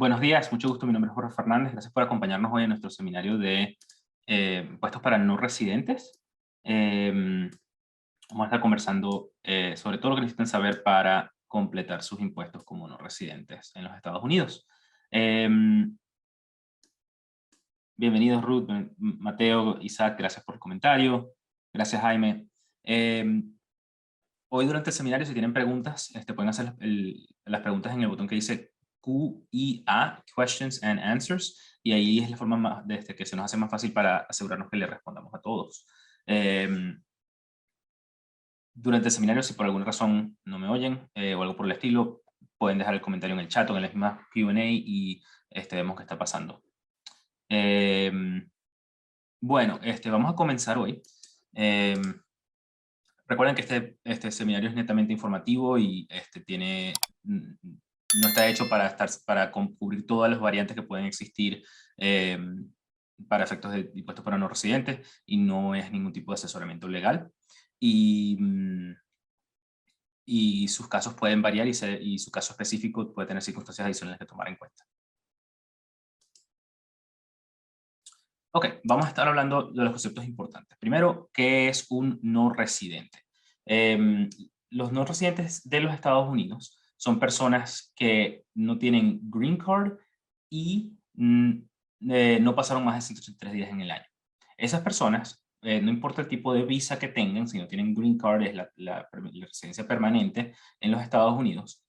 Buenos días, mucho gusto. Mi nombre es Jorge Fernández. Gracias por acompañarnos hoy en nuestro seminario de impuestos para no residentes. Vamos a estar conversando sobre todo lo que necesitan saber para completar sus impuestos como no residentes en los Estados Unidos. Bienvenidos Ruth, Mateo, Isaac, gracias por el comentario. Gracias Jaime. Hoy durante el seminario, si tienen preguntas, pueden hacer las preguntas en el botón que dice QIA, Questions and Answers, y ahí es la forma más que se nos hace más fácil para asegurarnos que le respondamos a todos. Durante el seminario, si por alguna razón no me oyen o algo por el estilo, pueden dejar el comentario en el chat o en la misma Q&A y vemos qué está pasando. Bueno, vamos a comenzar hoy. Recuerden que este seminario es netamente informativo y no está hecho para cubrir todas las variantes que pueden existir para efectos de impuestos para no residentes, y no es ningún tipo de asesoramiento legal. Y sus casos pueden variar y su caso específico puede tener circunstancias adicionales que tomar en cuenta. Ok, vamos a estar hablando de los conceptos importantes. Primero, ¿qué es un no residente? Los no residentes de los Estados Unidos son personas que no tienen green card y no pasaron más de 183 días en el año. Esas personas, no importa el tipo de visa que tengan, si no tienen green card, es la residencia permanente en los Estados Unidos,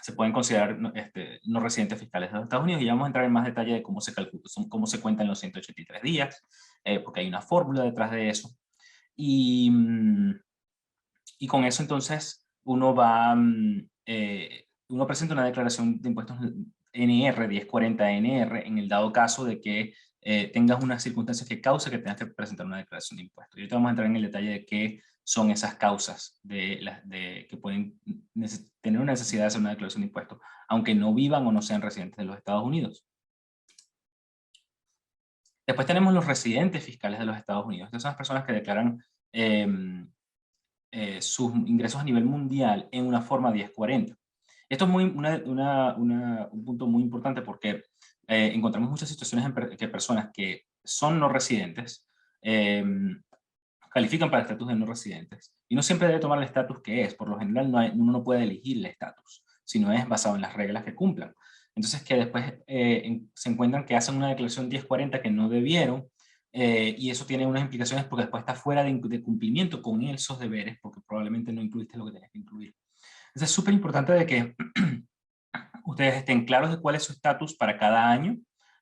se pueden considerar no residentes fiscales de los Estados Unidos, y vamos a entrar en más detalle de cómo se calcula, cómo se cuentan los 183 días, porque hay una fórmula detrás de eso. Y con eso entonces uno uno presenta una declaración de impuestos NR, 1040 NR, en el dado caso de que tengas unas circunstancias que cause que tengas que presentar una declaración de impuestos. Y ahorita vamos a entrar en el detalle de qué son esas causas que pueden tener una necesidad de hacer una declaración de impuestos, aunque no vivan o no sean residentes de los Estados Unidos. Después tenemos los residentes fiscales de los Estados Unidos. Estas son las personas que declaran sus ingresos a nivel mundial en una forma 1040. Esto es un punto muy importante porque encontramos muchas situaciones en que personas que son no residentes califican para el estatus de no residentes, y no siempre debe tomar el estatus que es. Por lo general uno no puede elegir el estatus, sino es basado en las reglas que cumplan. Entonces que después se encuentran que hacen una declaración 1040 que no debieron, y eso tiene unas implicaciones porque después está fuera de cumplimiento con esos deberes, porque probablemente no incluiste lo que tenías que incluir. Entonces es súper importante de que ustedes estén claros de cuál es su estatus para cada año,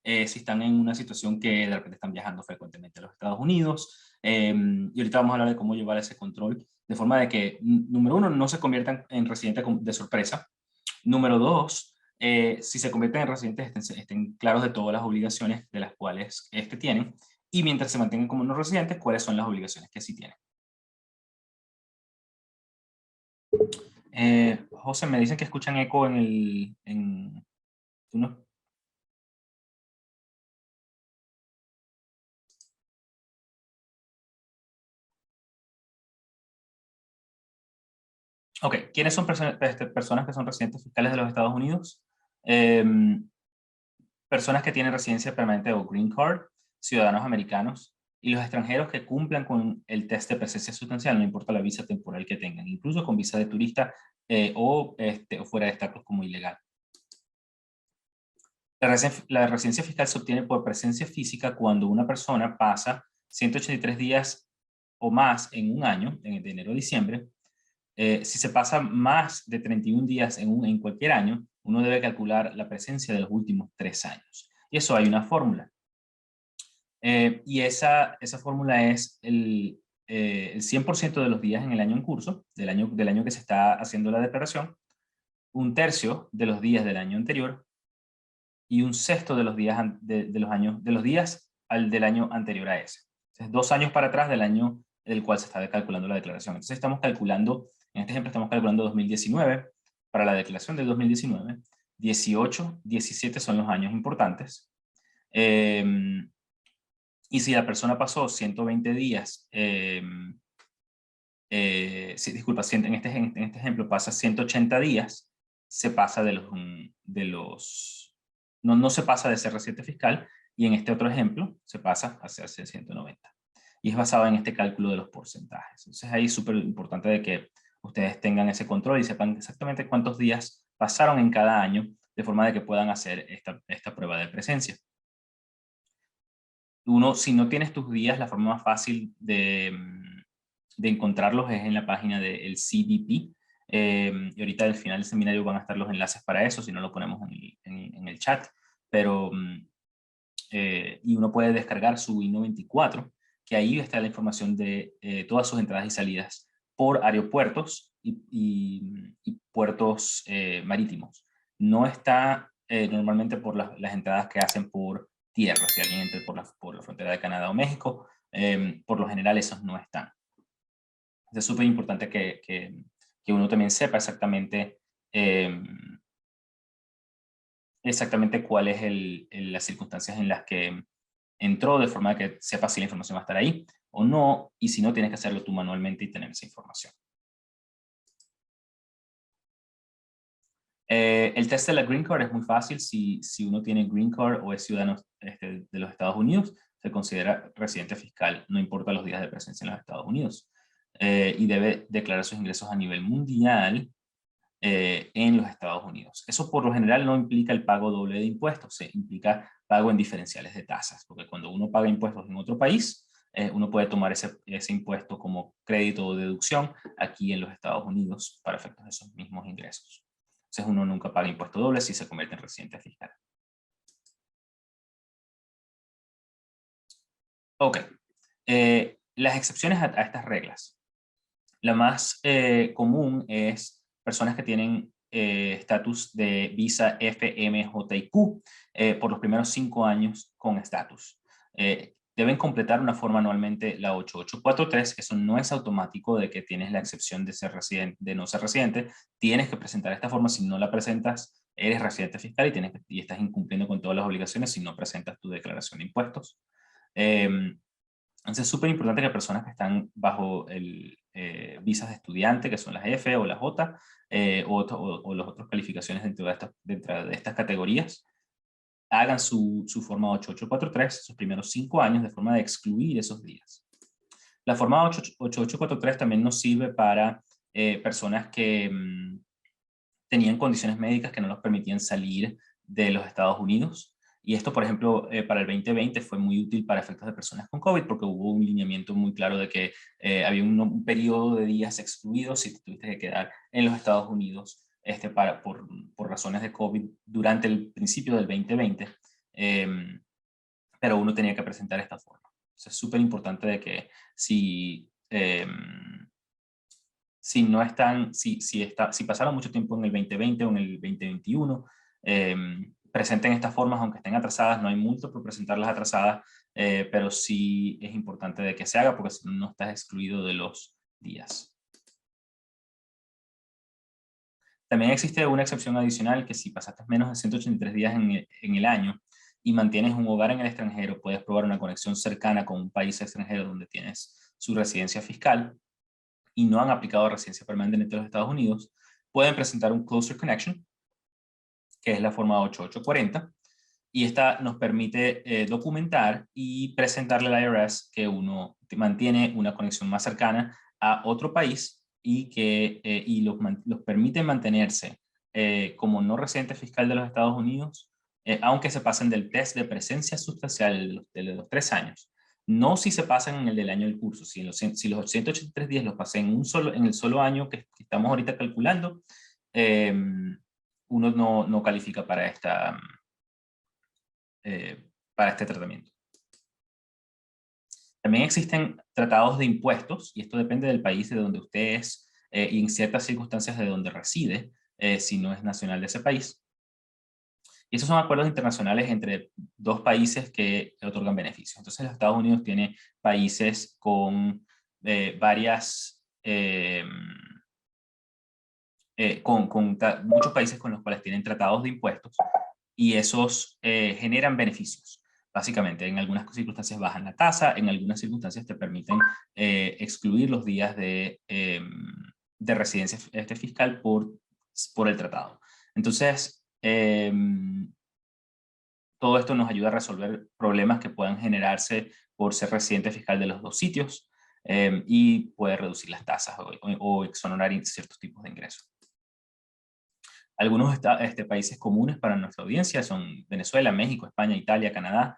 si están en una situación que de repente están viajando frecuentemente a los Estados Unidos, y ahorita vamos a hablar de cómo llevar ese control, de forma de que, número uno, no se conviertan en residentes de sorpresa. Número dos, si se convierten en residentes, estén claros de todas las obligaciones de las cuales tienen, y mientras se mantengan como no residentes, cuáles son las obligaciones que sí tienen. José, me dicen que escuchan eco ¿tú no? Ok, ¿quiénes son personas que son residentes fiscales de los Estados Unidos? Personas que tienen residencia permanente o green card, ciudadanos americanos, y los extranjeros que cumplan con el test de presencia sustancial, no importa la visa temporal que tengan, incluso con visa de turista o fuera de estatus como ilegal. La residencia fiscal se obtiene por presencia física cuando una persona pasa 183 días o más en un año, de enero a diciembre. Si se pasa más de 31 días en cualquier año, uno debe calcular la presencia de los últimos 3 años. Y eso hay una fórmula. Y esa fórmula es el 100% de los días en el año en curso, del año que se está haciendo la declaración, un tercio de los días del año anterior, y un sexto de los días del año anterior a ese. Entonces, 2 años para atrás del año del cual se está calculando la declaración. Entonces estamos calculando, en este ejemplo estamos calculando 2019 para la declaración del 2019, 18, 17 son los años importantes. Y si la persona pasó 120 días, disculpa, en este ejemplo pasa 180 días, se pasa de los no se pasa de ser residente fiscal, y en este otro ejemplo se pasa a ser 190. Y es basado en este cálculo de los porcentajes. Entonces ahí es súper importante de que ustedes tengan ese control y sepan exactamente cuántos días pasaron en cada año, de forma de que puedan hacer esta prueba de presencia. Si no tienes tus días, la forma más fácil de encontrarlos es en la página del CBP. Y ahorita al final del seminario van a estar los enlaces para eso, si no lo ponemos en el chat. Pero, y uno puede descargar su I-94, que ahí está la información de todas sus entradas y salidas por aeropuertos y puertos marítimos. No está normalmente por las entradas que hacen por tierra, si alguien entra por la frontera de Canadá o México, por lo general esos no están. Es súper importante que uno también sepa exactamente cuál es las circunstancias en las que entró, de forma que sepa si la información va a estar ahí o no, y si no, tienes que hacerlo tú manualmente y tener esa información. El test de la Green Card es muy fácil. Si uno tiene Green Card o es ciudadano de los Estados Unidos, se considera residente fiscal, no importa los días de presencia en los Estados Unidos. Y debe declarar sus ingresos a nivel mundial en los Estados Unidos. Eso por lo general no implica el pago doble de impuestos, se implica pago en diferenciales de tasas, porque cuando uno paga impuestos en otro país, uno puede tomar ese impuesto como crédito o deducción aquí en los Estados Unidos para efectos de esos mismos ingresos. Entonces uno nunca paga impuesto doble si se convierte en residente fiscal. Ok. Las excepciones a estas reglas. La más común es personas que tienen estatus de visa FMJQ por los primeros 5 años con estatus. Deben completar una forma anualmente, la 8843. Eso no es automático de que tienes la excepción de ser residente, de no ser residente. Tienes que presentar esta forma. Si no la presentas, eres residente fiscal y estás incumpliendo con todas las obligaciones si no presentas tu declaración de impuestos. Entonces es súper importante que personas que están bajo visas de estudiante, que son las F o las J, o las otras calificaciones dentro de estas categorías, hagan su forma 8843 sus primeros 5 años de forma de excluir esos días. La forma 8843 también nos sirve para personas que tenían condiciones médicas que no los permitían salir de los Estados Unidos. Y esto, por ejemplo, para el 2020 fue muy útil para efectos de personas con COVID, porque hubo un lineamiento muy claro de que había un periodo de días excluidos si te tuviste que quedar en los Estados Unidos por razones de COVID durante el principio del 2020. Pero uno tenía que presentar esta forma. Entonces, es súper importante de que si no están, si pasaron mucho tiempo en el 2020 o en el 2021, presenten estas formas, aunque estén atrasadas. No hay multa por presentarlas atrasadas, pero sí es importante de que se haga, porque si no estás excluido de los días. También existe una excepción adicional, que si pasaste menos de 183 días en el año y mantienes un hogar en el extranjero, puedes probar una conexión cercana con un país extranjero donde tienes su residencia fiscal y no han aplicado residencia permanente en los Estados Unidos, pueden presentar un Closer Connection, que es la forma 8840, y esta nos permite documentar y presentarle al IRS que uno mantiene una conexión más cercana a otro país y que los permite mantenerse como no residente fiscal de los Estados Unidos, aunque se pasen del test de presencia sustancial de los 3 años. No si se pasan en el del año del curso. Si los 183 días los pasé en el solo año que estamos ahorita calculando, uno no califica para este tratamiento. También existen tratados de impuestos, y esto depende del país de donde usted es y en ciertas circunstancias de donde reside, si no es nacional de ese país. Y esos son acuerdos internacionales entre dos países que otorgan beneficios. Entonces los Estados Unidos tiene países con muchos países con los cuales tienen tratados de impuestos, y esos generan beneficios. Básicamente, en algunas circunstancias bajan la tasa, en algunas circunstancias te permiten excluir los días de residencia fiscal por el tratado. Entonces, Todo esto nos ayuda a resolver problemas que puedan generarse por ser residente fiscal de los dos sitios y puede reducir las tasas o exonerar ciertos tipos de ingresos. Algunos países comunes para nuestra audiencia son Venezuela, México, España, Italia, Canadá.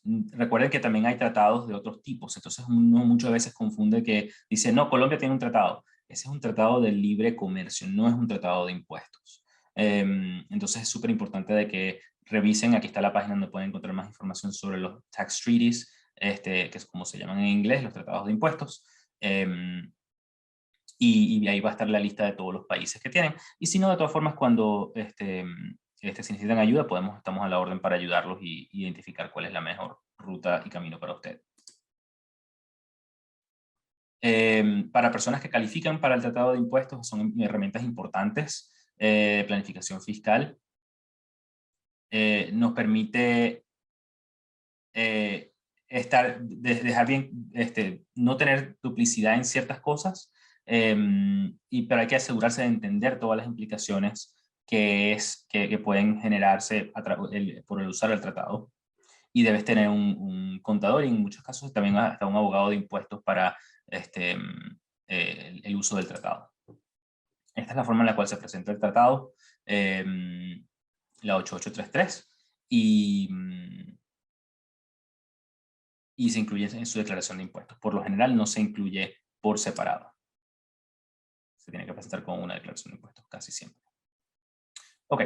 Recuerden que también hay tratados de otros tipos, entonces uno muchas veces confunde que dice, no, Colombia tiene un tratado. Ese es un tratado de libre comercio, no es un tratado de impuestos. Entonces es súper importante de que revisen, aquí está la página donde pueden encontrar más información sobre los tax treaties, que es como se llaman en inglés, los tratados de impuestos. Y ahí va a estar la lista de todos los países que tienen. Y si no, de todas formas, cuando si necesitan ayuda, estamos a la orden para ayudarlos y identificar cuál es la mejor ruta y camino para usted. Para personas que califican para el tratado de impuestos, son herramientas importantes de planificación fiscal. Nos permite dejar bien, no tener duplicidad en ciertas cosas, pero hay que asegurarse de entender todas las implicaciones que pueden generarse por el usar el tratado. Y debes tener un contador y en muchos casos también hasta un abogado de impuestos para el uso del tratado. Esta es la forma en la cual se presenta el tratado, la 8833, y se incluye en su declaración de impuestos. Por lo general no se incluye por separado. Se tiene que presentar con una declaración de impuestos casi siempre. Ok.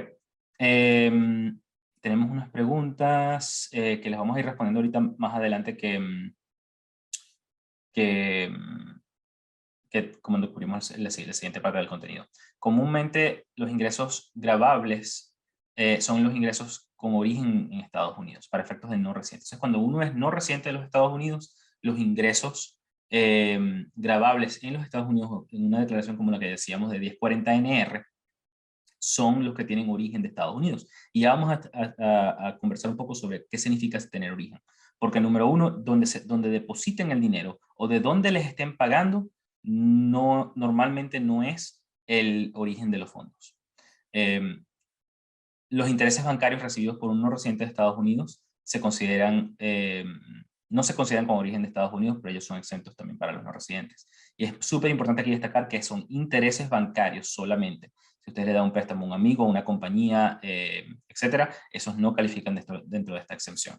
Tenemos unas preguntas que les vamos a ir respondiendo ahorita más adelante que como descubrimos en la siguiente parte del contenido. Comúnmente los ingresos gravables son los ingresos con origen en Estados Unidos, para efectos de no residente. Entonces, cuando uno es no residente de los Estados Unidos, los ingresos gravables en los Estados Unidos, en una declaración como la que decíamos de 1040-NR, son los que tienen origen de Estados Unidos. Y ya vamos a conversar un poco sobre qué significa tener origen. Porque número uno, donde depositen el dinero o de dónde les estén pagando, normalmente no es el origen de los fondos. Los intereses bancarios recibidos por un no residente de Estados Unidos no se consideran como origen de Estados Unidos, pero ellos son exentos también para los no residentes. Y es súper importante aquí destacar que son intereses bancarios solamente. Si usted le da un préstamo a un amigo, a una compañía, etcétera, esos no califican dentro de esta exención.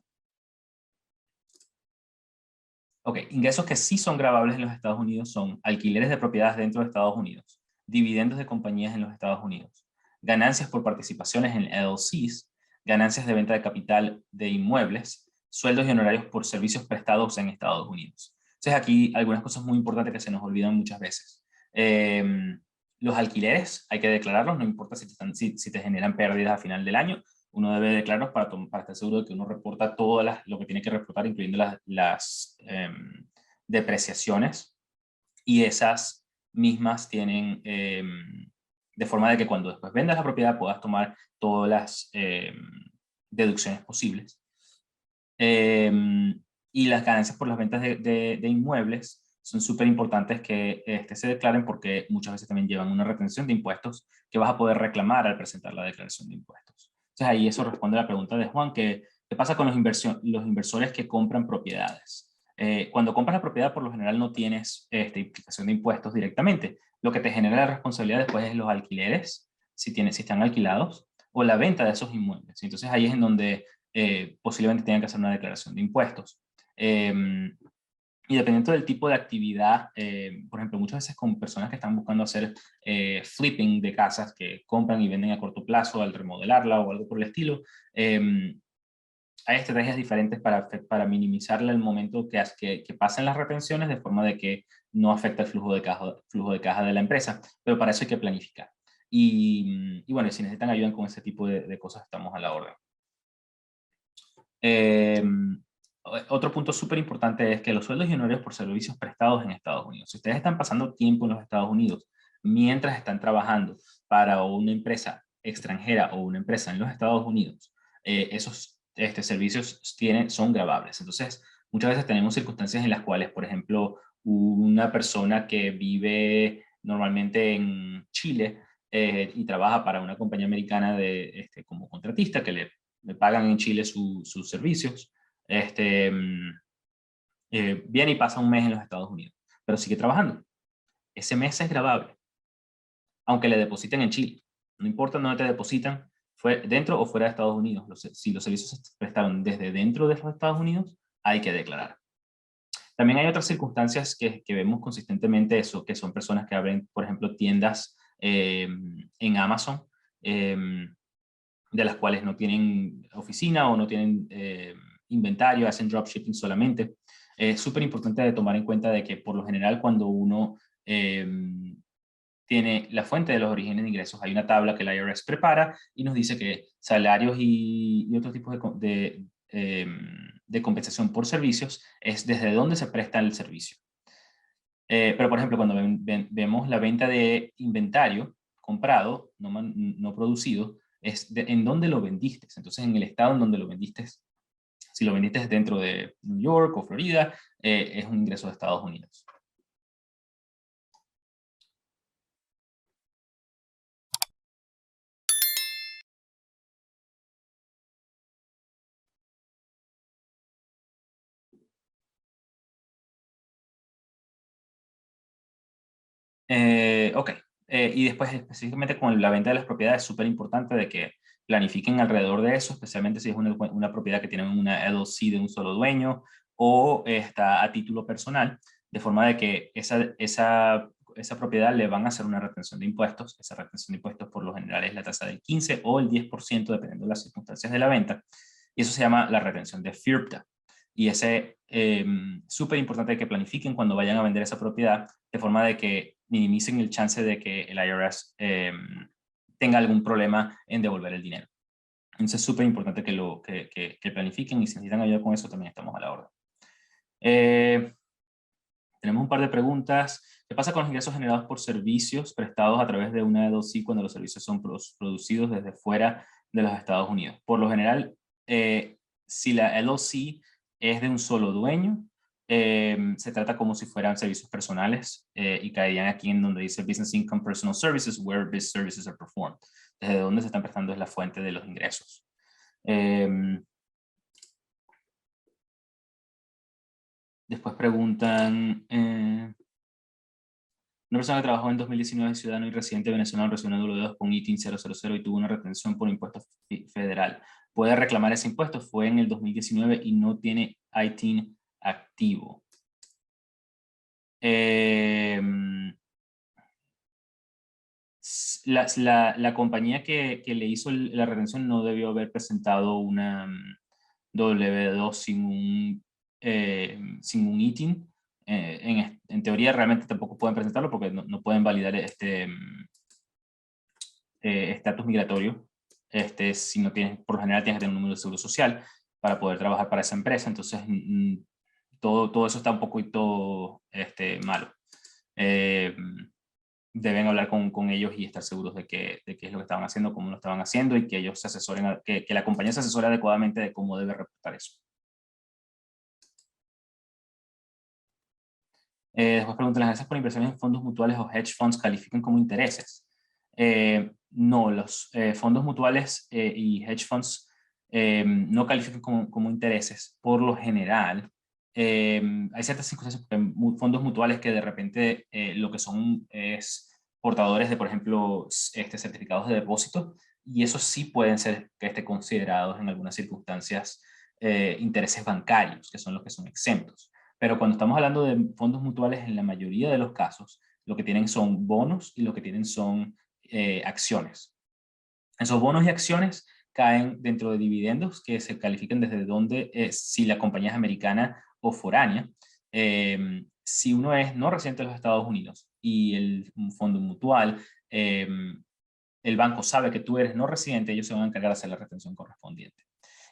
Ok, ingresos que sí son gravables en los Estados Unidos son alquileres de propiedades dentro de Estados Unidos, dividendos de compañías en los Estados Unidos, ganancias por participaciones en LLCs, ganancias de venta de capital de inmuebles, sueldos y honorarios por servicios prestados en Estados Unidos. Entonces aquí algunas cosas muy importantes que se nos olvidan muchas veces. Los alquileres hay que declararlos, no importa si te generan pérdidas a final del año, uno debe declararlos para estar seguro de que uno reporta todo lo que tiene que reportar, incluyendo las depreciaciones, y esas mismas tienen, de forma de que cuando después vendas la propiedad puedas tomar todas las deducciones posibles. Y las ganancias por las ventas de inmuebles son súper importantes que se declaren, porque muchas veces también llevan una retención de impuestos que vas a poder reclamar al presentar la declaración de impuestos. Entonces ahí eso responde a la pregunta de Juan, ¿qué pasa con los inversores que compran propiedades? Cuando compras la propiedad, por lo general no tienes implicación de impuestos directamente. Lo que te genera la responsabilidad después es los alquileres, si están alquilados, o la venta de esos inmuebles. Entonces ahí es en donde posiblemente tengan que hacer una declaración de impuestos. Y dependiendo del tipo de actividad, por ejemplo, muchas veces con personas que están buscando hacer flipping de casas, que compran y venden a corto plazo al remodelarla o algo por el estilo, hay estrategias diferentes para minimizarle el momento que pasen las retenciones, de forma de que no afecte el flujo de caja de la empresa, pero para eso hay que planificar. Y bueno, si necesitan ayuda con ese tipo de cosas, estamos a la orden. Otro punto súper importante es que los sueldos y honorarios por servicios prestados en Estados Unidos. Si ustedes están pasando tiempo en los Estados Unidos mientras están trabajando para una empresa extranjera o una empresa en los Estados Unidos, esos servicios son gravables. Entonces, muchas veces tenemos circunstancias en las cuales, por ejemplo, una persona que vive normalmente en Chile y trabaja para una compañía americana como contratista que le le pagan en Chile sus servicios, viene y pasa un mes en los Estados Unidos, pero sigue trabajando. Ese mes es grabable, aunque le depositen en Chile. No importa dónde te depositan, fue dentro o fuera de Estados Unidos. Si los servicios se prestaron desde dentro de los Estados Unidos, hay que declarar. También hay otras circunstancias que vemos consistentemente, eso, que son personas que abren, por ejemplo, tiendas en Amazon, de las cuales no tienen oficina o no tienen inventario, hacen dropshipping solamente. Es súper importante de tomar en cuenta de que por lo general cuando uno tiene la fuente de los orígenes de ingresos, hay una tabla que el IRS prepara y nos dice que salarios y otros tipos de compensación por servicios es desde dónde se presta el servicio. Pero por ejemplo, cuando vemos la venta de inventario comprado, no producido, es en dónde lo vendiste. Entonces, en el estado en donde lo vendiste, si lo vendiste dentro de New York o Florida, es un ingreso de Estados Unidos. Ok, y después específicamente con la venta de las propiedades es súper importante de que planifiquen alrededor de eso, especialmente si es una propiedad que tiene una LLC de un solo dueño o está a título personal, de forma de que esa propiedad le van a hacer una retención de impuestos. Esa retención de impuestos por lo general es la tasa del 15 o el 10% dependiendo de las circunstancias de la venta, y eso se llama la retención de FIRPTA. Y ese súper importante que planifiquen cuando vayan a vender esa propiedad, de forma de que minimicen el chance de que el IRS tenga algún problema en devolver el dinero. Entonces es súper importante que planifiquen, y si necesitan ayuda con eso también estamos a la orden. Tenemos un par de preguntas. ¿Qué pasa con los ingresos generados por servicios prestados a través de una LLC cuando los servicios son producidos desde fuera de los Estados Unidos? Por lo general, si la LLC es de un solo dueño, se trata como si fueran servicios personales y caerían aquí en donde dice Business Income Personal Services, where business services are performed. Desde donde se están prestando es la fuente de los ingresos. Después preguntan, una persona que trabajó en 2019, ciudadano y residente venezolano, recibió una W2 con ITIN 000 y tuvo una retención por impuesto federal. ¿Puede reclamar ese impuesto? Fue en el 2019 y no tiene ITIN activo. La compañía que le hizo la retención no debió haber presentado una W2 sin un ITIN. En teoría realmente tampoco pueden presentarlo porque no pueden validar este estatus migratorio. Si no tienes, por lo general tienes que tener un número de seguro social para poder trabajar para esa empresa. Entonces todo eso está un poquito malo. Deben hablar con ellos y estar seguros de qué es lo que estaban haciendo, cómo lo estaban haciendo, y que ellos se asesoren, que la compañía se asesore adecuadamente de cómo debe reportar eso. Después preguntan, ¿las ganancias por inversiones en fondos mutuales o hedge funds califican como intereses? No, los fondos mutuales y hedge funds no califican como intereses. Por lo general, hay ciertas circunstancias, porque fondos mutuales que de repente lo que son es portadores de, por ejemplo, certificados de depósito, y esos sí pueden ser considerados en algunas circunstancias intereses bancarios, que son los que son exentos. Pero cuando estamos hablando de fondos mutuales, en la mayoría de los casos, lo que tienen son bonos y lo que tienen son acciones. Esos bonos y acciones caen dentro de dividendos que se califican desde donde, si la compañía es americana o foránea. Si uno es no residente de los Estados Unidos y el fondo mutual, el banco sabe que tú eres no residente, ellos se van a encargar de hacer la retención correspondiente.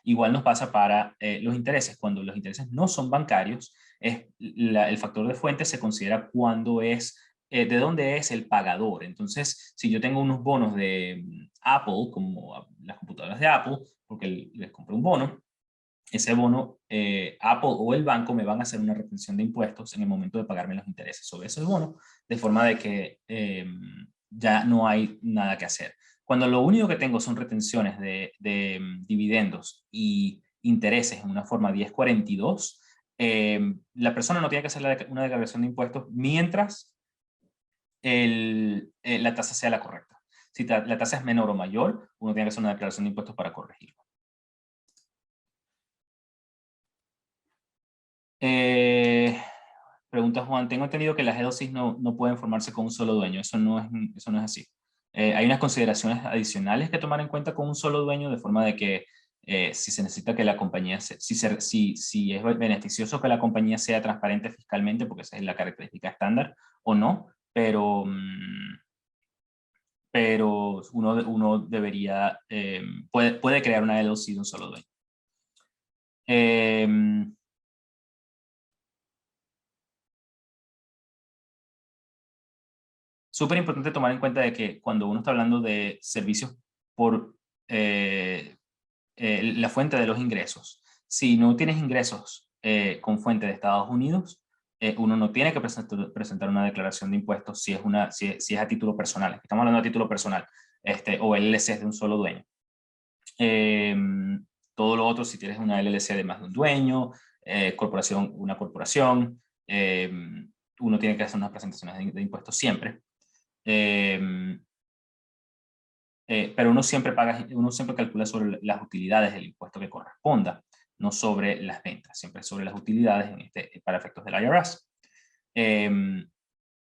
Igual nos pasa para los intereses. Cuando los intereses no son bancarios, el factor de fuente se considera cuando es, de dónde es el pagador. Entonces, si yo tengo unos bonos de Apple, como las computadoras de Apple, porque les compré un bono, ese bono, Apple o el banco me van a hacer una retención de impuestos en el momento de pagarme los intereses sobre ese bono, de forma de que ya no hay nada que hacer. Cuando lo único que tengo son retenciones de dividendos y intereses en una forma 1042, la persona no tiene que hacer una declaración de impuestos mientras la tasa sea la correcta. Si la tasa es menor o mayor, uno tiene que hacer una declaración de impuestos para corregirlo. Pregunta Juan, tengo entendido que las LLCs no pueden formarse con un solo dueño. Eso no es así. Hay unas consideraciones adicionales que tomar en cuenta con un solo dueño, de forma de que si se necesita que la compañía, si es beneficioso que la compañía sea transparente fiscalmente, porque esa es la característica estándar, o no, pero uno debería, puede crear una LLC de un solo dueño. Súper importante tomar en cuenta de que cuando uno está hablando de servicios por la fuente de los ingresos, si no tienes ingresos con fuente de Estados Unidos, uno no tiene que presentar una declaración de impuestos si es a título personal. Estamos hablando de título personal, o LLC es de un solo dueño. Todo lo otro, si tienes una LLC de más de un dueño, una corporación, uno tiene que hacer unas presentaciones de impuestos siempre. Pero uno siempre calcula sobre las utilidades del impuesto que corresponda, no sobre las ventas, siempre sobre las utilidades para efectos del IRS.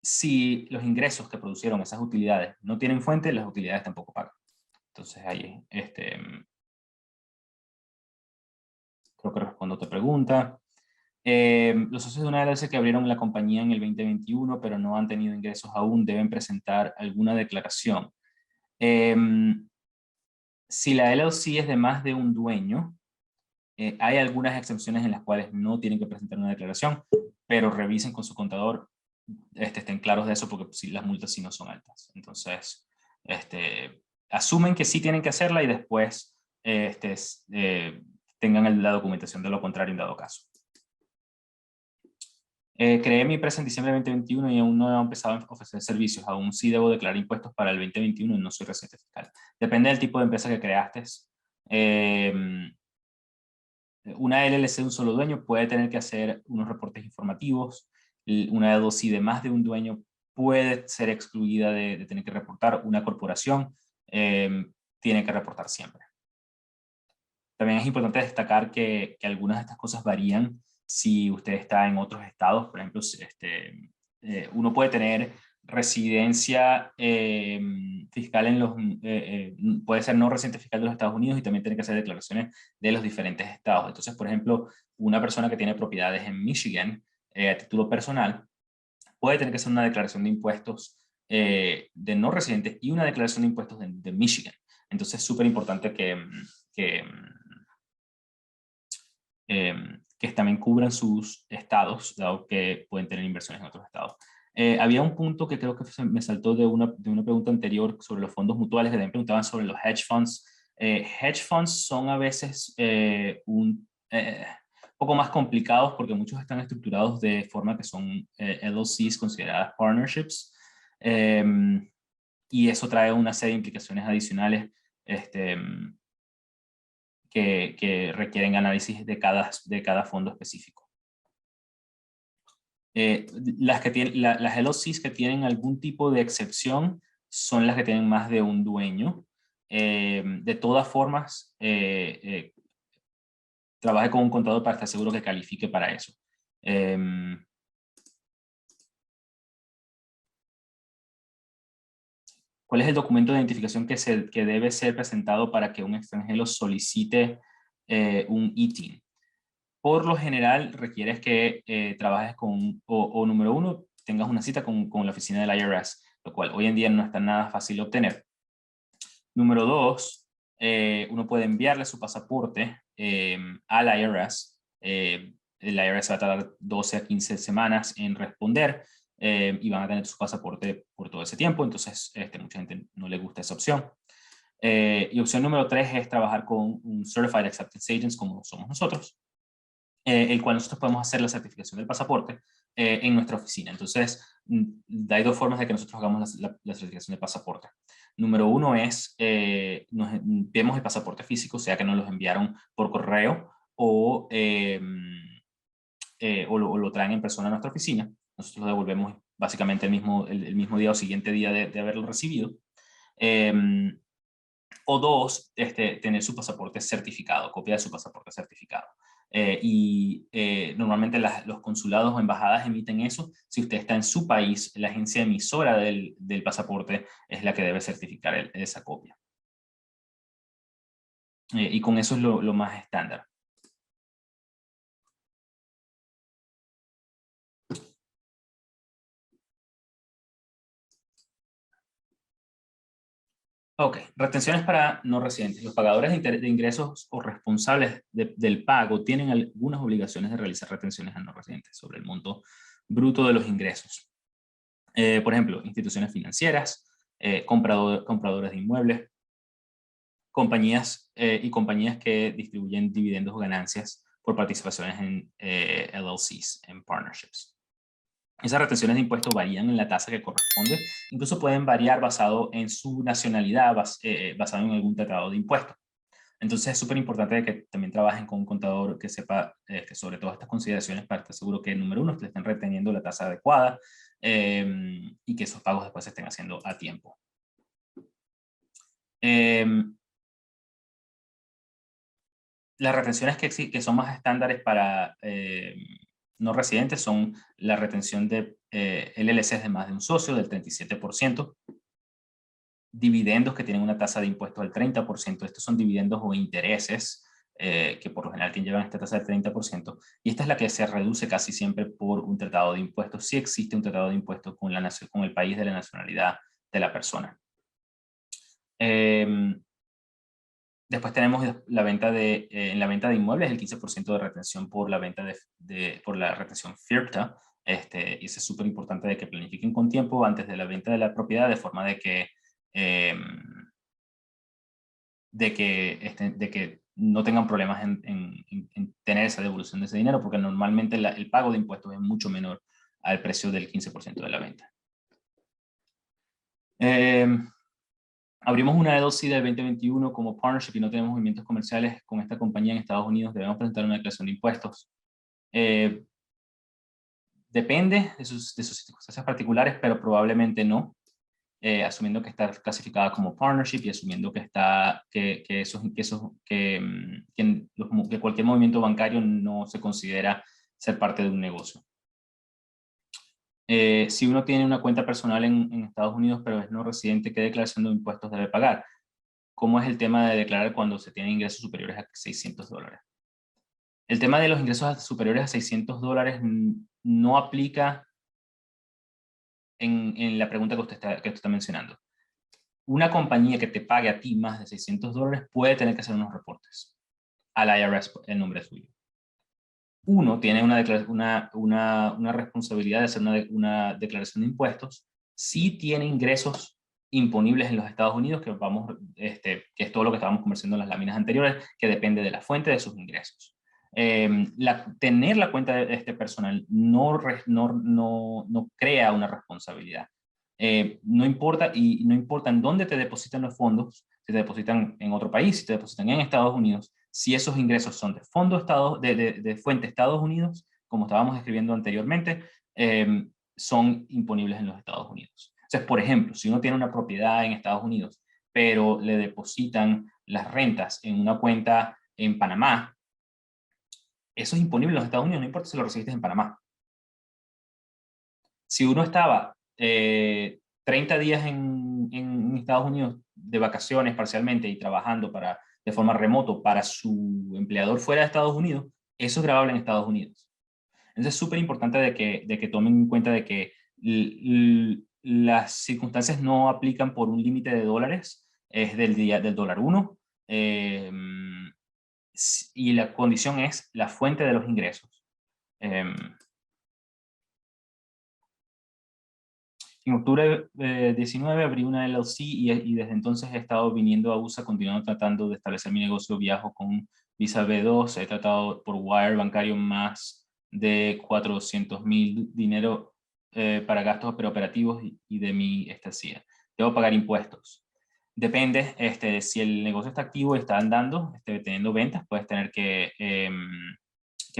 Si los ingresos que produjeron esas utilidades no tienen fuente, las utilidades tampoco pagan. Entonces ahí creo que respondo a tu pregunta. Los socios de una LLC que abrieron la compañía en el 2021 pero no han tenido ingresos aún deben presentar alguna declaración. Si la LLC es de más de un dueño, hay algunas excepciones en las cuales no tienen que presentar una declaración, pero revisen con su contador, estén claros de eso, porque si las multas sí no son altas. Entonces, asumen que sí tienen que hacerla y después tengan la documentación de lo contrario en dado caso. Creé mi empresa en diciembre de 2021 y aún no he empezado a ofrecer servicios. Aún sí debo declarar impuestos para el 2021 y no soy residente fiscal. Depende del tipo de empresa que creaste. Una LLC de un solo dueño puede tener que hacer unos reportes informativos. Una LLC de más de un dueño puede ser excluida de tener que reportar. Una corporación tiene que reportar siempre. También es importante destacar que algunas de estas cosas varían si usted está en otros estados. Por ejemplo, uno puede tener residencia fiscal en puede ser no residente fiscal de los Estados Unidos y también tiene que hacer declaraciones de los diferentes estados. Entonces, por ejemplo, una persona que tiene propiedades en Michigan a título personal puede tener que hacer una declaración de impuestos de no residentes y una declaración de impuestos de Michigan. Entonces, es súper importante que también cubran sus estados, dado que pueden tener inversiones en otros estados. Había un punto que creo que me saltó de una pregunta anterior sobre los fondos mutuales, que también preguntaban sobre los hedge funds. Hedge funds son a veces un poco más complicados porque muchos están estructurados de forma que son LLCs consideradas partnerships, y eso trae una serie de implicaciones adicionales que requieren análisis de cada fondo específico. Las LLCs que tienen algún tipo de excepción son las que tienen más de un dueño. De todas formas, trabaje con un contador para estar seguro que califique para eso. ¿Cuál es el documento de identificación que debe ser presentado para que un extranjero solicite un ITIN? Por lo general, requieres que trabajes o número uno, tengas una cita con la oficina del IRS, lo cual hoy en día no está nada fácil de obtener. Número dos, uno puede enviarle su pasaporte al IRS. El IRS va a tardar 12 a 15 semanas en responder y van a tener su pasaporte por todo ese tiempo, entonces mucha gente no le gusta esa opción. Y opción número 3 es trabajar con un Certified Acceptance Agents como somos nosotros, el cual nosotros podemos hacer la certificación del pasaporte en nuestra oficina. Entonces, hay dos formas de que nosotros hagamos la certificación de pasaporte. Número uno es, nos enviamos el pasaporte físico, sea que nos los enviaron por correo o lo traen en persona a nuestra oficina. Nosotros lo devolvemos básicamente el mismo día o siguiente día de haberlo recibido. O dos, tener su pasaporte certificado, copia de su pasaporte certificado. Normalmente los consulados o embajadas emiten eso. Si usted está en su país, la agencia emisora del pasaporte es la que debe certificar esa copia. Y con eso es lo más estándar. Ok, retenciones para no residentes. Los pagadores de ingresos o responsables del pago tienen algunas obligaciones de realizar retenciones a no residentes sobre el monto bruto de los ingresos. Por ejemplo, instituciones financieras, compradores de inmuebles, compañías que distribuyen dividendos o ganancias por participaciones en LLCs, en partnerships. Esas retenciones de impuestos varían en la tasa que corresponde, incluso pueden variar basado en su nacionalidad, basado en algún tratado de impuestos. Entonces es súper importante que también trabajen con un contador que sepa sobre todas estas consideraciones para estar seguro que, número uno, te estén reteniendo la tasa adecuada y que esos pagos después se estén haciendo a tiempo. Las retenciones que son más estándares para no residentes son la retención de LLCs de más de un socio del 37%, dividendos que tienen una tasa de impuestos del 30%, estos son dividendos o intereses que por lo general llevan esta tasa del 30%, y esta es la que se reduce casi siempre por un tratado de impuestos, si existe un tratado de impuestos con el país de la nacionalidad de la persona. Después tenemos en la venta de inmuebles el 15% de retención por la venta por la retención FIRPTA. Y eso es súper importante de que planifiquen con tiempo antes de la venta de la propiedad, de forma de que no tengan problemas en tener esa devolución de ese dinero, porque normalmente el pago de impuestos es mucho menor al precio del 15% de la venta. Abrimos una LLC del 2021 como partnership y no tenemos movimientos comerciales con esta compañía en Estados Unidos, debemos presentar una declaración de impuestos. Depende de sus circunstancias particulares, pero probablemente no, asumiendo que está clasificada como partnership y asumiendo que cualquier movimiento bancario no se considera ser parte de un negocio. Si uno tiene una cuenta personal en Estados Unidos, pero es no residente, ¿qué declaración de impuestos debe pagar? ¿Cómo es el tema de declarar cuando se tienen ingresos superiores a $600? El tema de los ingresos superiores a $600 no aplica en la pregunta que usted está mencionando. Una compañía que te pague a ti más de $600 puede tener que hacer unos reportes al IRS en nombre suyo. Uno tiene una responsabilidad de hacer una declaración de impuestos si tiene ingresos imponibles en los Estados Unidos, que es todo lo que estábamos conversando en las láminas anteriores, que depende de la fuente de sus ingresos. Tener la cuenta personal no crea una responsabilidad. No importa en dónde te depositan los fondos, si te depositan en otro país, si te depositan en Estados Unidos, si esos ingresos son de fuente Estados Unidos, como estábamos escribiendo anteriormente, son imponibles en los Estados Unidos. Entonces, por ejemplo, si uno tiene una propiedad en Estados Unidos, pero le depositan las rentas en una cuenta en Panamá, eso es imponible en los Estados Unidos, no importa si lo recibiste en Panamá. Si uno estaba 30 días en Estados Unidos de vacaciones parcialmente y trabajando de forma remoto para su empleador fuera de Estados Unidos, eso es grabable en Estados Unidos. Entonces es súper importante de que tomen en cuenta de que las circunstancias no aplican por un límite de dólares, es del dólar 1, y la condición es la fuente de los ingresos. En octubre 19 abrí una LLC y desde entonces he estado viniendo a USA, continuando tratando de establecer mi negocio. Viajo con visa B2, he tratado por wire bancario más de 400.000 dinero para gastos preoperativos y de mi estancia. Debo pagar impuestos. Depende, si el negocio está activo y está andando, teniendo ventas, puedes tener que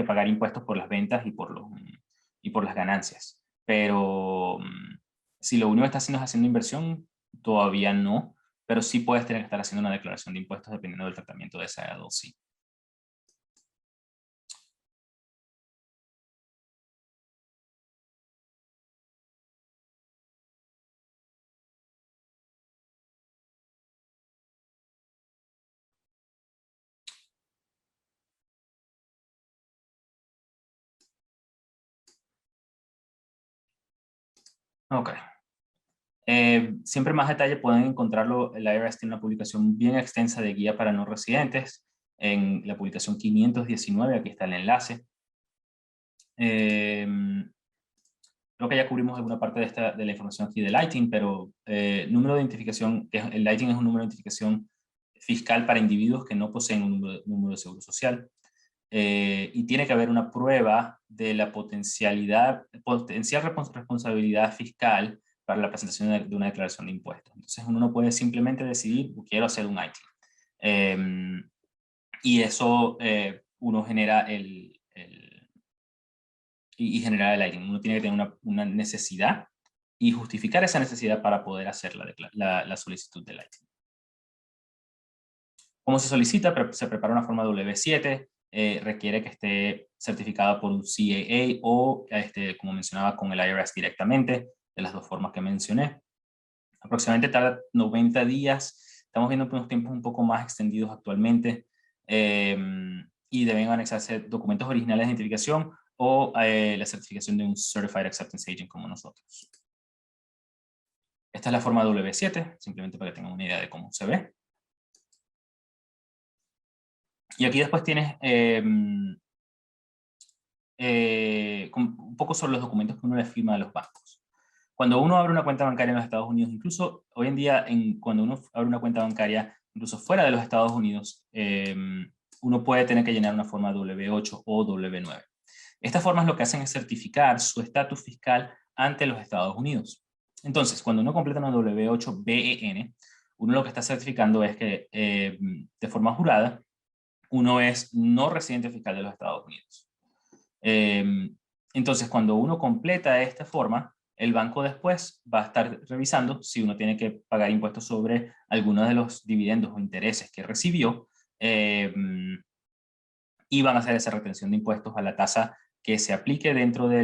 pagar impuestos por las ventas y por las ganancias. Pero si lo único que estás haciendo es haciendo inversión, todavía no, pero sí puedes tener que estar haciendo una declaración de impuestos dependiendo del tratamiento de esa LLC. Ok. Siempre más detalle pueden encontrarlo. El IRS tiene una publicación bien extensa de guía para no residentes en la publicación 519, aquí está el enlace. Creo que ya cubrimos alguna parte de la información aquí del ITIN, pero número de identificación, el ITIN es un número de identificación fiscal para individuos que no poseen un número de seguro social. Y tiene que haber una prueba de la potencial responsabilidad fiscal para la presentación de una declaración de impuestos. Entonces uno no puede simplemente decidir, quiero hacer un ITIN. Y eso uno genera y generar el ITIN. Uno tiene que tener una necesidad y justificar esa necesidad para poder hacer la solicitud del ITIN. ¿Cómo se solicita? Se prepara una forma W7, requiere que esté certificada por un CAA o, como mencionaba, con el IRS directamente, de las dos formas que mencioné. Aproximadamente tarda 90 días. Estamos viendo unos tiempos un poco más extendidos actualmente y deben anexarse documentos originales de identificación o la certificación de un Certified Acceptance Agent como nosotros. Esta es la forma W7, simplemente para que tengan una idea de cómo se ve. Y aquí después tienes un poco sobre los documentos que uno le firma a los bancos. Cuando uno abre una cuenta bancaria en los Estados Unidos, incluso hoy en día, cuando uno abre una cuenta bancaria, incluso fuera de los Estados Unidos, uno puede tener que llenar una forma W8 o W9. Estas formas lo que hacen es certificar su estatus fiscal ante los Estados Unidos. Entonces, cuando uno completa una W8 BEN, uno lo que está certificando es que, de forma jurada, uno es no residente fiscal de los Estados Unidos. Entonces, cuando uno completa esta forma, el banco después va a estar revisando si uno tiene que pagar impuestos sobre algunos de los dividendos o intereses que recibió y van a hacer esa retención de impuestos a la tasa que se aplique dentro de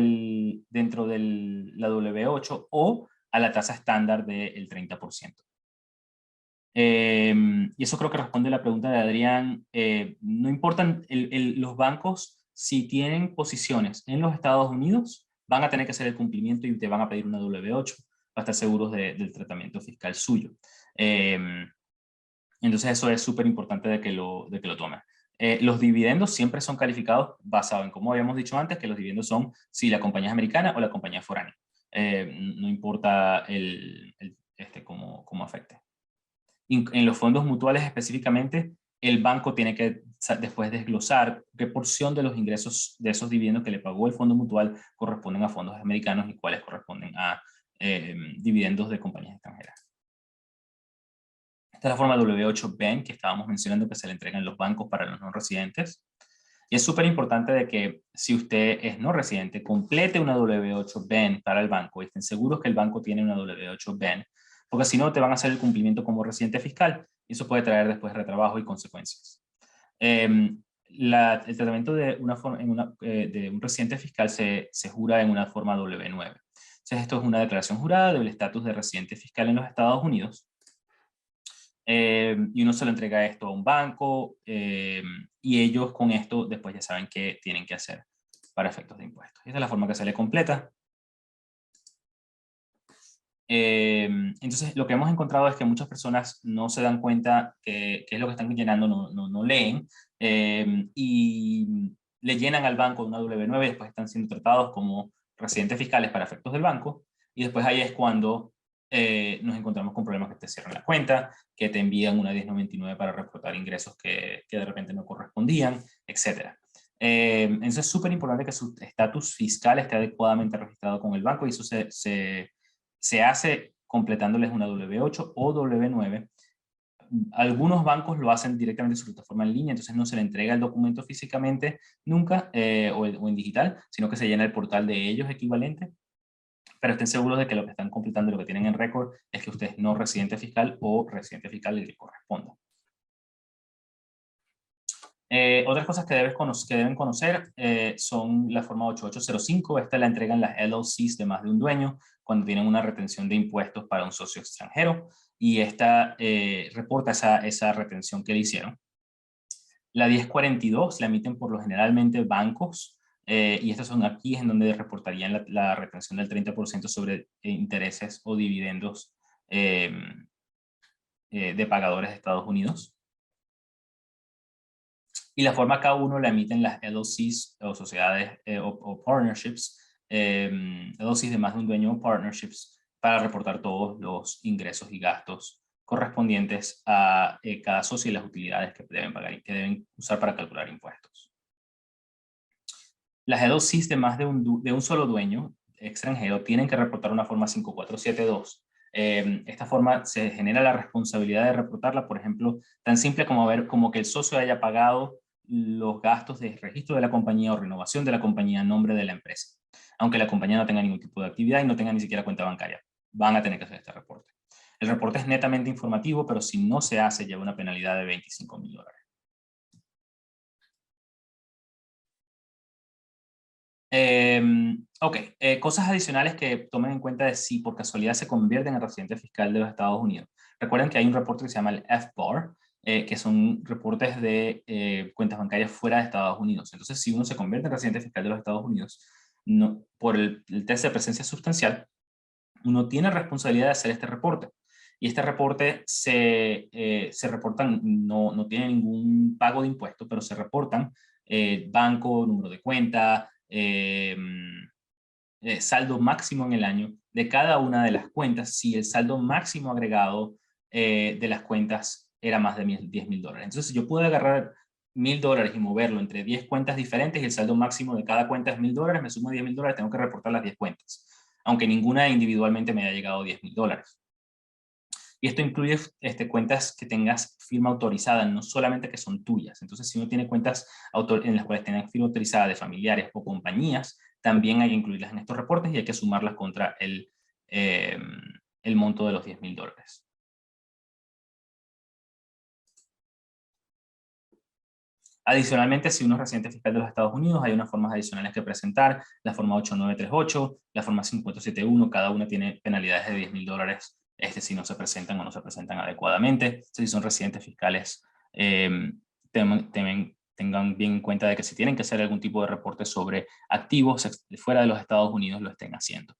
la W8 o a la tasa estándar del 30%. Y eso creo que responde a la pregunta de Adrián. No importan los bancos, si tienen posiciones en los Estados Unidos, van a tener que hacer el cumplimiento y te van a pedir una W8 para estar seguros del tratamiento fiscal suyo. Entonces eso es súper importante de que lo tomen. Los dividendos siempre son calificados basados en, como habíamos dicho antes, que los dividendos son si la compañía es americana o la compañía es foránea. No importa cómo afecte. En los fondos mutuales específicamente, el banco tiene que después desglosar qué porción de los ingresos de esos dividendos que le pagó el fondo mutual corresponden a fondos americanos y cuáles corresponden a dividendos de compañías extranjeras. Esta es la forma W8 BEN que estábamos mencionando que se le entregan los bancos para los no residentes. Y es súper importante de que si usted es no residente, complete una W8 BEN para el banco y estén seguros que el banco tiene una W8 BEN, porque si no te van a hacer el cumplimiento como residente fiscal y eso puede traer después retrabajo y consecuencias. El tratamiento de un residente fiscal se jura en una forma W9. Entonces esto es una declaración jurada del estatus de residente fiscal en los Estados Unidos. Y uno se lo entrega esto a un banco y ellos con esto después ya saben qué tienen que hacer para efectos de impuestos. Esta es la forma que sale completa. Entonces lo que hemos encontrado es que muchas personas no se dan cuenta qué es lo que están llenando, no leen y le llenan al banco una W9 y después están siendo tratados como residentes fiscales para efectos del banco y después ahí es cuando nos encontramos con problemas que te cierran la cuenta, que te envían una 1099 para reportar ingresos que de repente no correspondían, etc. Entonces es súper importante que su estatus fiscal esté adecuadamente registrado con el banco y eso se hace completándoles una W8 o W9. Algunos bancos lo hacen directamente en su plataforma en línea, entonces no se le entrega el documento físicamente nunca o en digital, sino que se llena el portal de ellos equivalente. Pero estén seguros de que lo que están completando y lo que tienen en récord es que usted es no residente fiscal o residente fiscal el que corresponda. Otras cosas que deben conocer son la forma 8805. Esta la entregan las LLCs de más de un dueño cuando tienen una retención de impuestos para un socio extranjero y esta reporta esa retención que le hicieron. La 1042 la emiten por lo generalmente bancos y estas son aquí en donde reportarían la retención del 30% sobre intereses o dividendos de pagadores de Estados Unidos. Y la forma K1 la emiten las LLCs o sociedades o partnerships, LLCs de más de un dueño o partnerships, para reportar todos los ingresos y gastos correspondientes a cada socio y las utilidades que deben pagar y que deben usar para calcular impuestos. Las LLCs de más de un solo dueño extranjero tienen que reportar una forma 5472. Esta forma se genera la responsabilidad de reportarla, por ejemplo, tan simple como que el socio haya pagado los gastos de registro de la compañía o renovación de la compañía a nombre de la empresa, aunque la compañía no tenga ningún tipo de actividad y no tenga ni siquiera cuenta bancaria. Van a tener que hacer este reporte. El reporte es netamente informativo, pero si no se hace, lleva una penalidad de $25,000. Ok, cosas adicionales que tomen en cuenta de si por casualidad se convierten en residente fiscal de los Estados Unidos. Recuerden que hay un reporte que se llama el FBAR, que son reportes de cuentas bancarias fuera de Estados Unidos. Entonces, si uno se convierte en residente fiscal de los Estados Unidos, por el test de presencia sustancial, uno tiene responsabilidad de hacer este reporte. Y este reporte se reportan, no tiene ningún pago de impuestos, pero se reportan banco, número de cuenta, saldo máximo en el año de cada una de las cuentas, si el saldo máximo agregado de las cuentas era más de $10,000. Entonces yo puedo agarrar $1,000 y moverlo entre 10 cuentas diferentes y el saldo máximo de cada cuenta es $1,000, me sumo $10,000, tengo que reportar las 10 cuentas, aunque ninguna individualmente me haya llegado $10,000. Y esto incluye cuentas que tengas firma autorizada, no solamente que son tuyas. Entonces, si uno tiene cuentas en las cuales tengan firma autorizada de familiares o compañías, también hay que incluirlas en estos reportes y hay que sumarlas contra el monto de los $10,000. Adicionalmente, si uno es residente fiscal de los Estados Unidos, hay unas formas adicionales que presentar, la forma 8938, la forma 5471, cada una tiene penalidades de $10,000 si no se presentan o no se presentan adecuadamente. Si son residentes fiscales, tengan bien en cuenta de que si tienen que hacer algún tipo de reporte sobre activos fuera de los Estados Unidos, lo estén haciendo.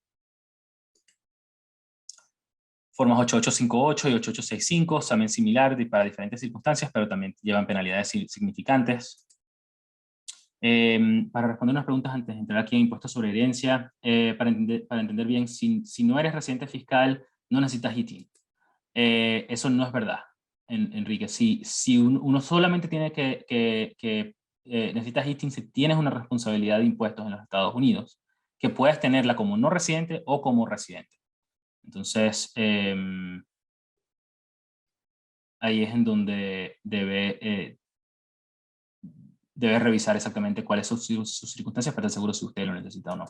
Formas 8858 y 8865, también similar para diferentes circunstancias, pero también llevan penalidades significantes. Para responder unas preguntas antes de entrar aquí en impuestos sobre herencia, para entender bien, si no eres residente fiscal, no necesitas ITIN. Eso no es verdad, Enrique. Si uno solamente tiene necesitas ITIN si tienes una responsabilidad de impuestos en los Estados Unidos, que puedes tenerla como no residente o como residente. Entonces, ahí es en donde debe revisar exactamente cuáles son sus circunstancias para estar seguro si usted lo necesita o no.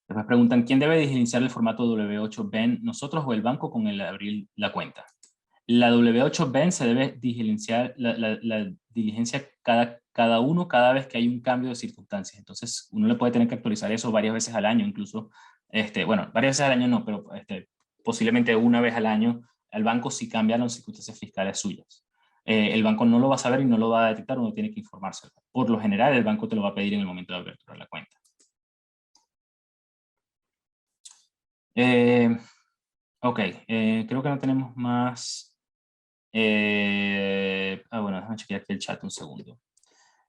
Después preguntan, ¿quién debe diligenciar el formato W8BEN, nosotros o el banco con el abrir la cuenta? La W8BEN se debe diligenciar, la diligencia cada uno cada vez que hay un cambio de circunstancias. Entonces, uno le puede tener que actualizar eso varias veces al año, incluso, bueno, varias veces al año no, pero posiblemente una vez al año al banco si cambian las circunstancias fiscales suyas. El banco no lo va a saber y no lo va a detectar, uno tiene que informarse. Por lo general, el banco te lo va a pedir en el momento de apertura de la cuenta. Ok, creo que no tenemos más. Bueno, déjame chequear aquí el chat un segundo.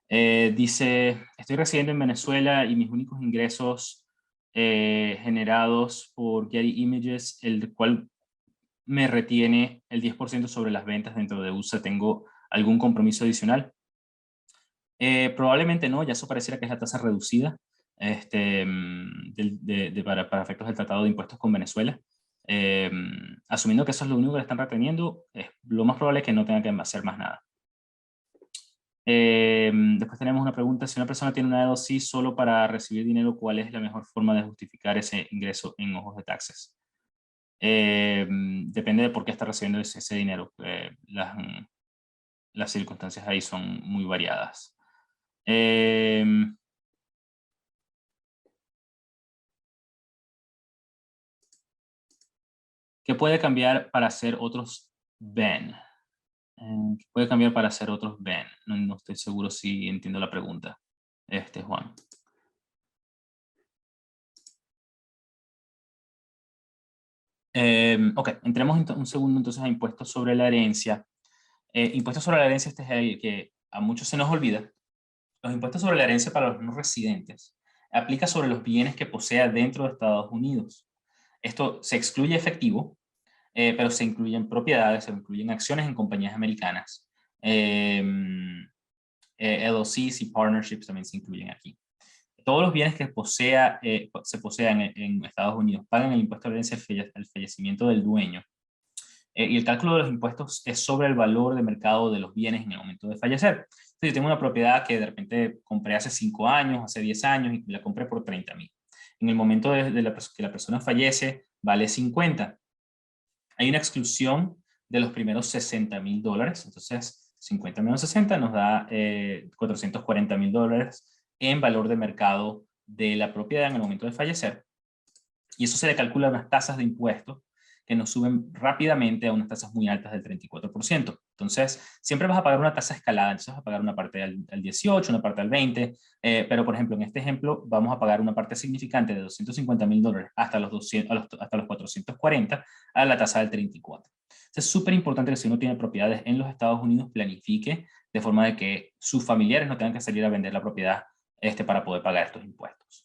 Dice, estoy residiendo en Venezuela y mis únicos ingresos generados por Getty Images, el cual me retiene el 10% sobre las ventas dentro de USA. ¿Tengo algún compromiso adicional? Probablemente no, ya eso pareciera que es la tasa reducida para efectos del Tratado de Impuestos con Venezuela. Asumiendo que eso es lo único que le están reteniendo, lo más probable es que no tenga que hacer más nada. Después tenemos una pregunta: si una persona tiene una LLC solo para recibir dinero, ¿cuál es la mejor forma de justificar ese ingreso en ojos de taxes? Depende de por qué está recibiendo ese dinero. Las circunstancias ahí son muy variadas. ¿Qué puede cambiar para hacer otros Ben? ¿Qué puede cambiar para hacer otros Ben? No estoy seguro si entiendo la pregunta, Juan. Ok, entremos un segundo entonces a impuestos sobre la herencia. Impuestos sobre la herencia, este es el que a muchos se nos olvida. Los impuestos sobre la herencia para los no residentes aplica sobre los bienes que posea dentro de Estados Unidos. Esto se excluye efectivo, pero se incluyen propiedades, se incluyen acciones en compañías americanas. LLCs y partnerships también se incluyen aquí. Todos los bienes que se posean en Estados Unidos pagan el impuesto de herencia al fallecimiento del dueño. Y el cálculo de los impuestos es sobre el valor de mercado de los bienes en el momento de fallecer. Entonces, yo tengo una propiedad que de repente compré hace 5 años, hace 10 años, y la compré por 30,000. En el momento que la persona fallece, vale 50. Hay una exclusión de los primeros $60,000. Entonces, 50 menos 60 nos da $440,000 en valor de mercado de la propiedad en el momento de fallecer. Y eso se le calcula unas tasas de impuestos que nos suben rápidamente a unas tasas muy altas del 34%. Entonces, siempre vas a pagar una tasa escalada. Entonces, vas a pagar una parte al 18, una parte al 20, pero por ejemplo, en este ejemplo, vamos a pagar una parte significante de $250,000 hasta los 440 a la tasa del 34%. Entonces, es súper importante que si uno tiene propiedades en los Estados Unidos, planifique de forma de que sus familiares no tengan que salir a vender la propiedad para poder pagar estos impuestos.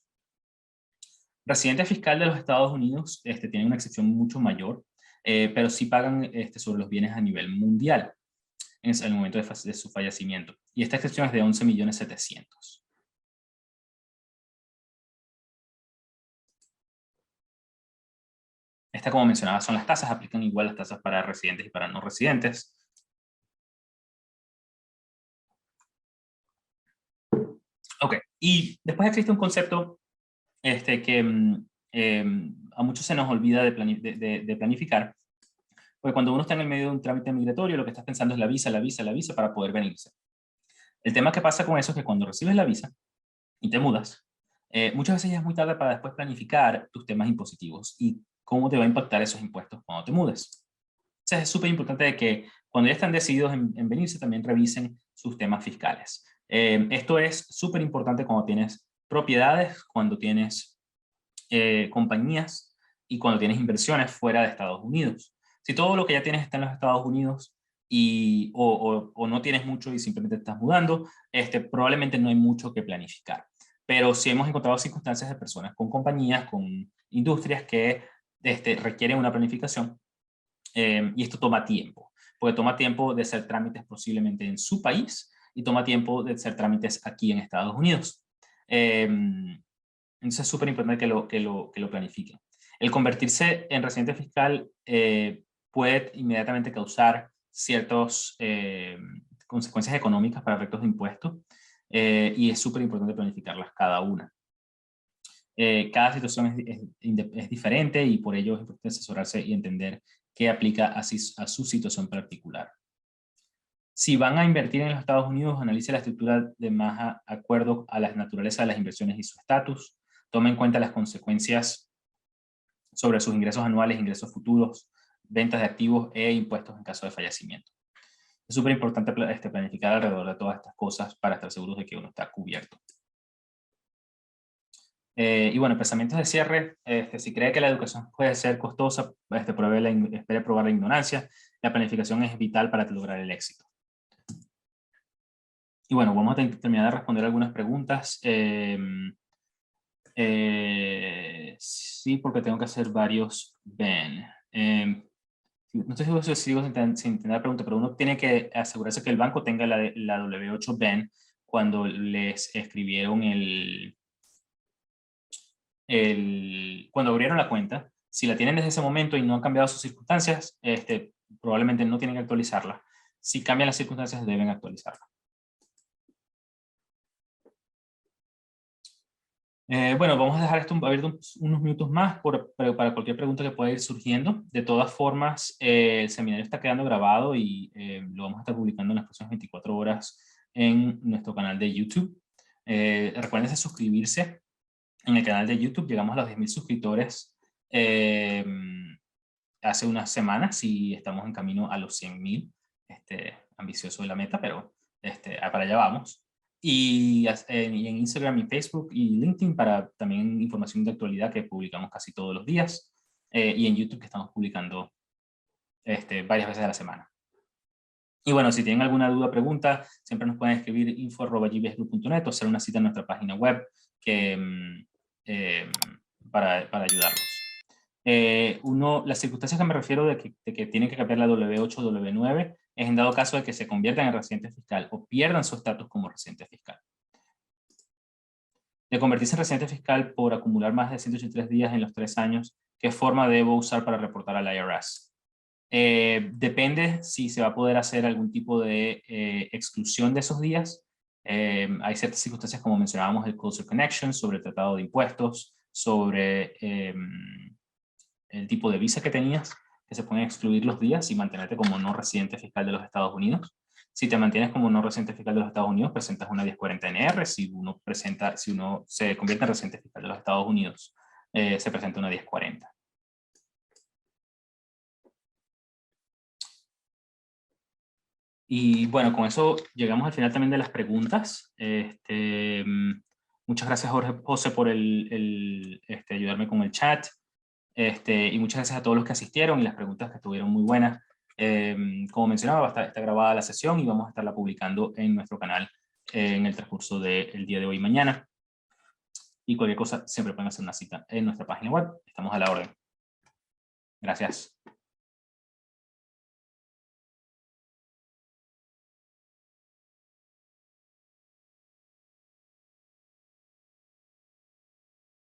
Residente fiscal de los Estados Unidos tiene una excepción mucho mayor, pero sí pagan sobre los bienes a nivel mundial en el momento de su fallecimiento. Y esta excepción es de 11,700,000. Esta, como mencionaba, son las tasas. Aplican igual las tasas para residentes y para no residentes. Ok, y después existe un concepto que a muchos se nos olvida de planificar, porque cuando uno está en el medio de un trámite migratorio, lo que estás pensando es la visa para poder venirse. El tema que pasa con eso es que cuando recibes la visa y te mudas, muchas veces ya es muy tarde para después planificar tus temas impositivos y cómo te va a impactar esos impuestos cuando te mudes. Entonces es súper importante de que cuando ya están decididos en venirse, también revisen sus temas fiscales. Esto es súper importante cuando tienes propiedades, cuando tienes compañías y cuando tienes inversiones fuera de Estados Unidos. Si todo lo que ya tienes está en los Estados Unidos o no tienes mucho y simplemente te estás mudando, probablemente no hay mucho que planificar. Pero sí hemos encontrado circunstancias de personas con compañías, con industrias que requieren una planificación, y esto toma tiempo, porque toma tiempo de hacer trámites posiblemente en su país y toma tiempo de hacer trámites aquí en Estados Unidos. Entonces es súper importante que lo planifiquen. El convertirse en residente fiscal puede inmediatamente causar ciertas consecuencias económicas para efectos de impuestos, y es súper importante planificarlas cada una. Cada situación es diferente y por ello es importante asesorarse y entender qué aplica a su situación particular. Si van a invertir en los Estados Unidos, analice la estructura de más acuerdo a la naturaleza de las inversiones y su estatus. Tome en cuenta las consecuencias sobre sus ingresos anuales, ingresos futuros, ventas de activos e impuestos en caso de fallecimiento. Es súper importante planificar alrededor de todas estas cosas para estar seguros de que uno está cubierto. Y bueno, pensamientos de cierre: si cree que la educación puede ser costosa, espere probar la ignorancia. La planificación es vital para lograr el éxito. Y bueno, vamos a terminar de responder algunas preguntas. Sí, porque tengo que hacer varios Ben. No estoy seguro si sigo sin entender la pregunta, pero uno tiene que asegurarse que el banco tenga la W8 Ben cuando les escribieron cuando abrieron la cuenta. Si la tienen desde ese momento y no han cambiado sus circunstancias, probablemente no tienen que actualizarla. Si cambian las circunstancias, deben actualizarla. Bueno, vamos a dejar esto abierto unos minutos más para cualquier pregunta que pueda ir surgiendo. De todas formas, el seminario está quedando grabado y lo vamos a estar publicando en las próximas 24 horas en nuestro canal de YouTube. Recuerden suscribirse en el canal de YouTube. Llegamos a los 10.000 suscriptores hace unas semanas y estamos en camino a los 100.000. Ambicioso de la meta, pero para allá vamos. Y en Instagram y Facebook y LinkedIn para también información de actualidad que publicamos casi todos los días. Y en YouTube que estamos publicando varias veces a la semana. Y bueno, si tienen alguna duda o pregunta, siempre nos pueden escribir info@gbsgroup.net o hacer una cita en nuestra página web para ayudarlos. Las circunstancias que me refiero de que tienen que cambiar la W8 o W9 es en dado caso de que se conviertan en residente fiscal o pierdan su estatus como residente fiscal. De convertirse en residente fiscal por acumular más de 183 días en los 3 años, ¿qué forma debo usar para reportar al IRS? Depende si se va a poder hacer algún tipo de exclusión de esos días. Hay ciertas circunstancias, como mencionábamos, el Closer Connection, sobre el tratado de impuestos, sobre el tipo de visa que tenías, que se pueden excluir los días y mantenerte como no residente fiscal de los Estados Unidos. Si te mantienes como no residente fiscal de los Estados Unidos, presentas una 1040 NR. Si uno se convierte en residente fiscal de los Estados Unidos, se presenta una 1040. Y bueno, con eso llegamos al final también de las preguntas. Muchas gracias, José, por ayudarme con el chat. Y muchas gracias a todos los que asistieron y las preguntas que estuvieron muy buenas. Como mencionaba, está grabada la sesión y vamos a estarla publicando en nuestro canal en el transcurso del día de hoy y mañana. Y cualquier cosa, siempre pueden hacer una cita en nuestra página web. Estamos a la orden. Gracias.